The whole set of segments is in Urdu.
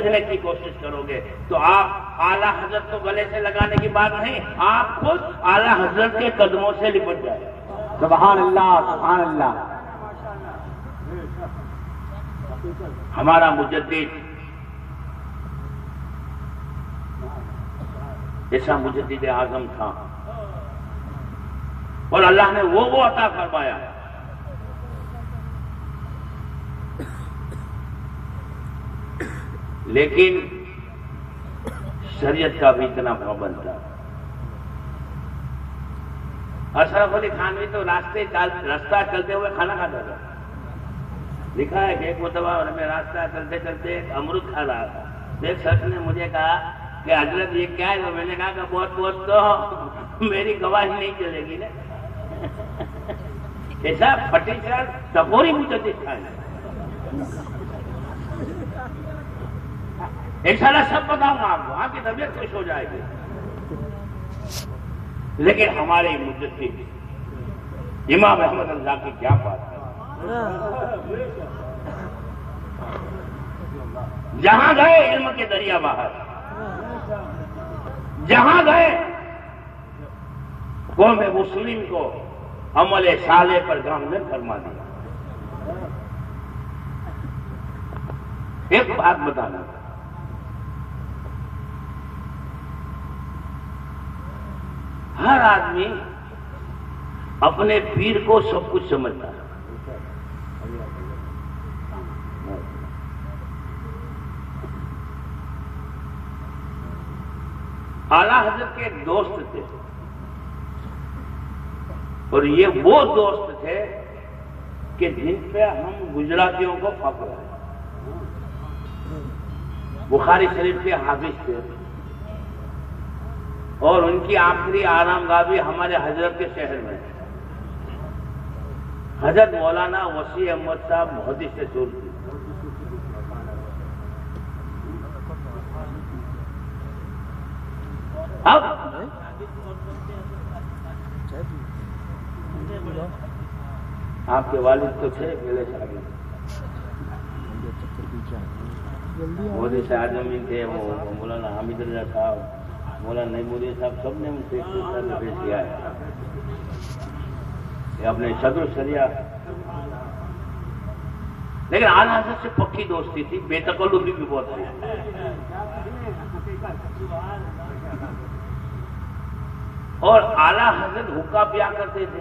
سمجھنے کی کوشش کرو گے تو آپ اعلیٰ حضرت کو گلے سے لگانے کی بات نہیں، آپ خود اعلیٰ حضرت کے قدموں سے لپٹ جائیں۔ سبحان اللہ، سبحان اللہ۔ ہمارا مجدد ایسا مجدد اعظم تھا اور اللہ نے وہ عطا فرمایا، لیکن شریعت کا بھی اتنا پابند تھا۔ اشرف علی تھانوی تو راستہ چلتے ہوئے کھانا کھاتا تھا۔ لکھا ہے کہ ایک مرتبہ میں راستہ چلتے چلتے ایک امرود کھا رہا تھا، ایک شخص نے مجھے کہا کہ حضرت یہ کیا ہے؟ تو میں نے کہا کہ بہت بہت تو میری گواہی نہیں چلے گی نا۔ ایسا پھٹی چال ٹپوری مجدد تھا۔ انشاءاللہ سب بتاؤں گا آپ کو، آپ کی طبیعت خوش ہو جائے گی۔ لیکن ہمارے مجدد امام احمد رضا کی کیا بات ہے، جہاں گئے علم کے دریا باہر، جہاں گئے قوم مسلم کو عمل صالح پر گامزن فرما دیا۔ ایک بات بتانا، ہر آدمی اپنے پیر کو سب کچھ سمجھتا ہے، اعلیٰ حضرت کے ایک دوست تھے اور یہ وہ دوست تھے کہ جن پہ ہم گجراتیوں کو فخر ہے۔ بخاری شریف کے حافظ تھے اور ان کی آخری آرام گاہ بھی ہمارے حضرت کے شہر میں ہے۔ حضرت مولانا وسیع احمد صاحب محدث سور تھے۔ اب آپ کے والد تو تھے پہلے شادی، محدث اعظم تھے، وہ مولانا حامد رضا صاحب، مولانا نعیم صاحب، سب نے ان سے پیش کیا ہے۔ یہ اپنے صدر الشریعہ، لیکن اعلیٰ حضرت سے پکی دوستی تھی، بے تکلفی بھی بہت تھی۔ اور اعلیٰ حضرت حقہ پیا کرتے تھے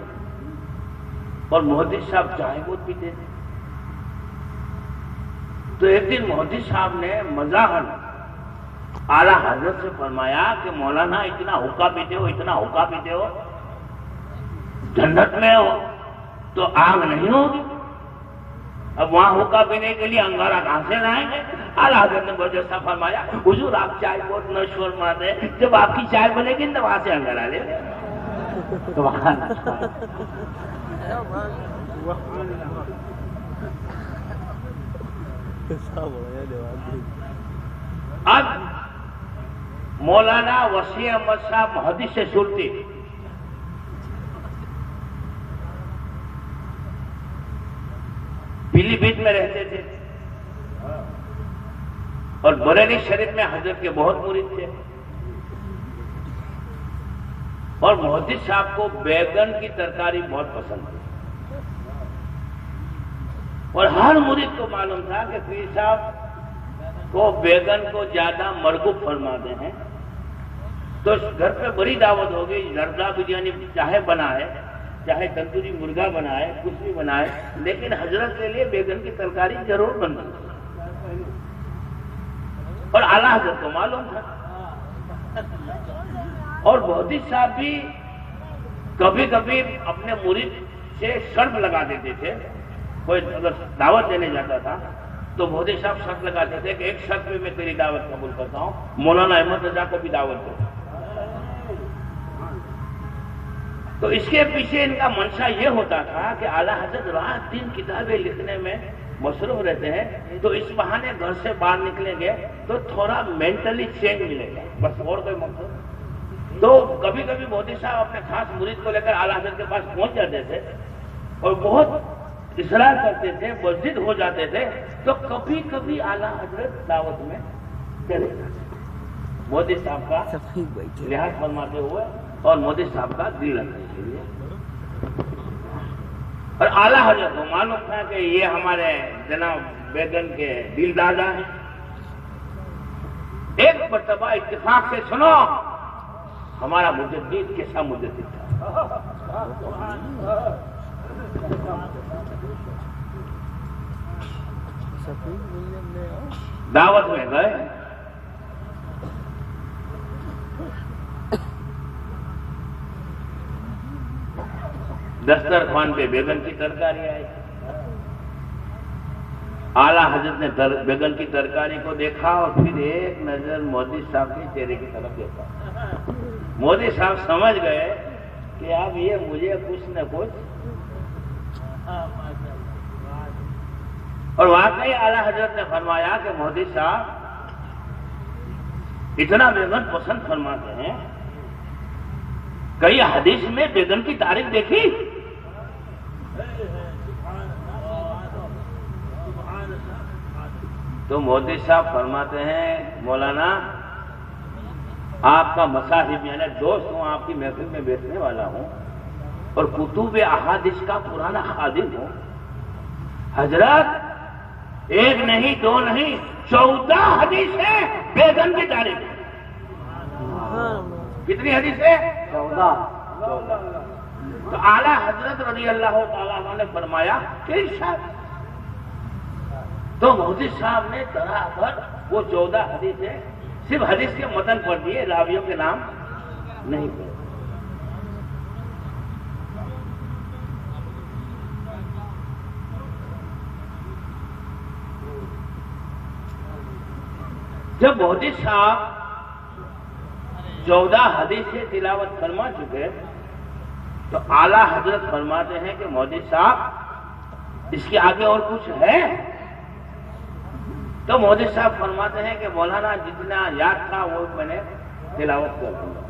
اور محدث صاحب چائے بہت پیتے تھے۔ تو ایک دن محدث صاحب نے مزاحن اعلیٰ حضرت سے فرمایا کہ مولانا اتنا حقہ پیتے ہو، اتنا حقہ پیتے ہو، جنت میں ہو تو آگ نہیں ہوگی، اب وہاں حقہ پینے کے لیے انگارہ کہاں سے لائیں گے؟ اعلیٰ حضرت نے برجستہ فرمایا، حضور آپ چائے بہت نوش فرماتے ہیں، جب آپ کی چائے بنے گی تو وہاں سے انگارہ لے لیں۔ اب مولانا وسیع احمد صاحب محدث سے سنتی، پیلی بھیت میں رہتے تھے اور بریلی شریف میں حضرت کے بہت مرید تھے، اور محدث صاحب کو بیگن کی ترکاری بہت پسند تھی، اور ہر مرید کو معلوم تھا کہ پیر صاحب کو بیگن کو زیادہ مرغوب فرماتے ہیں، تو گھر پہ بڑی دعوت ہوگی، زردہ بریانی چاہے بنائے، چاہے تندوری مرغا بنائے، کچھ بھی بنائے، لیکن حضرت کے لیے بیگن کی ترکاری ضرور بنتی، اور اعلیٰ حضرت کو معلوم تھا۔ اور محدث صاحب بھی کبھی کبھی اپنے مرید سے شرط لگا دیتے تھے، کوئی اگر دعوت دینے جاتا تھا تو محدث صاحب شرط لگاتے تھے کہ ایک شرط میں تیری دعوت قبول کرتا ہوں، مولانا احمد رضا کو بھی دعوت دو۔ تو اس کے پیچھے ان کا منشا یہ ہوتا تھا کہ اعلیٰ حضرت رات دن کتابیں لکھنے میں مصروف رہتے ہیں، تو اس بہانے گھر سے باہر نکلیں گے تو تھوڑا مینٹلی چینج ملے گا، بس اور کوئی مقصد۔ تو کبھی کبھی محدث صاحب اپنے خاص مرید کو لے کر اعلیٰ حضرت کے پاس پہنچ جاتے تھے اور بہت اصرار کرتے تھے، بضد ہو جاتے تھے، تو کبھی کبھی اعلیٰ حضرت دعوت میں چلے گا. مودی صاحب کا لحاظ فرماتے ہوئے اور مودی صاحب کا دل رکھنے کے لیے. اور اعلیٰ حضرت کو معلوم تھا کہ یہ ہمارے جناب بیگن کے دل دادا ہیں. ایک مرتبہ اتفاق سے سنو ہمارا مجدد کیسا مجدد تھا. دعوت میں گئے, دسترخوان پہ بیگن کی ترکاری آئی. اعلیٰ حضرت نے بیگن کی ترکاری کو دیکھا اور پھر ایک نظر مودی صاحب کے چہرے کی طرف دیکھا. مودی صاحب سمجھ گئے کہ اب یہ مجھے کچھ نہ کچھ. اور واقعی اعلیٰ حضرت نے فرمایا کہ مودی صاحب اتنا بیگن پسند فرماتے ہیں, کئی حدیث میں بیگن کی تعریف دیکھی. تو مودی صاحب فرماتے ہیں مولانا آپ کا مصاحب یعنی دوست ہوں, آپ کی محفل میں بیٹھنے والا ہوں اور کتب احادیث کا پرانا خادم ہوں. حضرت ایک نہیں دو نہیں 14 حدیث ہے بیگن کی تعریف. کتنی حدیث ہے؟ 14. تو اعلیٰ حضرت رضی اللہ تعالیٰ عنہ نے فرمایا کہ ارشاد. تو مودی صاحب نے طرح پر وہ 14 حدیث ہے صرف حدیث کے متن پڑھ دیے, راویوں کے نام نہیں پڑھے. جب مودی صاحب 14 حدیث سے تلاوت فرما چکے تو اعلیٰ حضرت فرماتے ہیں کہ مودی صاحب اس کے آگے اور کچھ ہے؟ تو مودی صاحب فرماتے ہیں کہ مولانا جتنا یاد تھا وہ میں نے تلاوت کر دیا.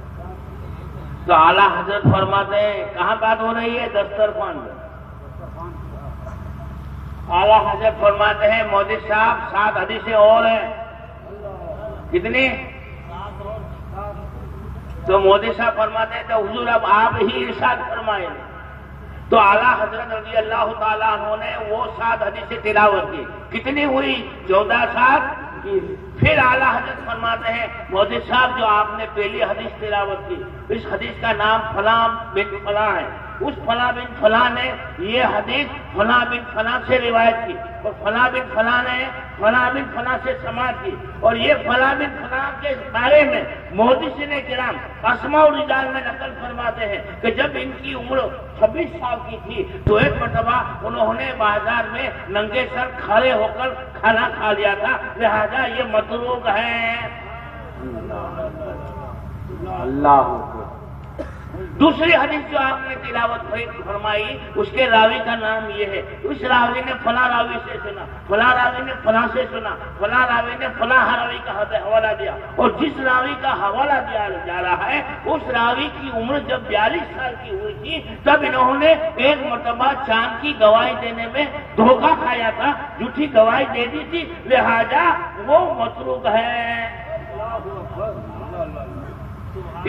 تو اعلیٰ حضرت فرماتے ہیں کہاں بات ہو رہی ہے؟ دسترخوان میں. اعلیٰ حضرت فرماتے ہیں مودی صاحب 7 حدیثیں اور ہیں. کتنی؟ تو مودی صاحب فرماتے ہیں کہ حضور اب آپ ہی ارشاد فرمائیں. تو اعلیٰ حضرت رضی اللہ تعالیٰ عنہ نے وہ 7 حدیثیں تلاوت کی. کتنی ہوئی؟ 14 7. پھر اعلیٰ حضرت فرماتے ہیں مودی صاحب جو آپ نے پہلی حدیث تلاوت کی اس حدیث کا نام فلاں بن فلاں ہے. اس فلاں بن فلاں نے یہ حدیث فلاں بن فلاں سے روایت کی اور فلاں بن فلاں نے فلاں بن فلاں سے سماعت کی. اور یہ فلاں بن فلاں کے بارے میں محدثین کرام اسماء الرجال میں نقل فرماتے ہیں کہ جب ان کی عمر 26 سال کی تھی تو ایک مرتبہ انہوں نے بازار میں ننگے سر کھڑے ہو کر کھانا کھا لیا تھا, لہذا یہ متروک ہے. اللہ. دوسری حدیث جو آپ نے تلاوت فرمائی اس کے راوی کا نام یہ ہے. اس راوی نے فلاں راوی سے سنا, فلاں راوی نے فلاں سے سنا, فلاں راوی نے فلاں راوی کا حوالہ دیا. اور جس راوی کا حوالہ دیا جا رہا ہے اس راوی کی عمر جب 42 سال کی ہوئی تھی تب انہوں نے ایک مرتبہ چاند کی گواہی دینے میں دھوکہ کھایا تھا, جھوٹی گواہی دے دی تھی, لہذا وہ متروک ہے.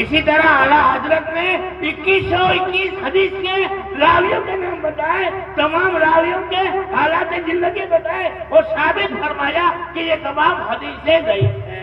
اسی طرح اعلیٰ حضرت نے 2121 حدیث کے راویوں کے نام بتائے, تمام راویوں کے حالات زندگی بتائے اور ثابت فرمایا کہ یہ تمام حدیثیں ضعیف.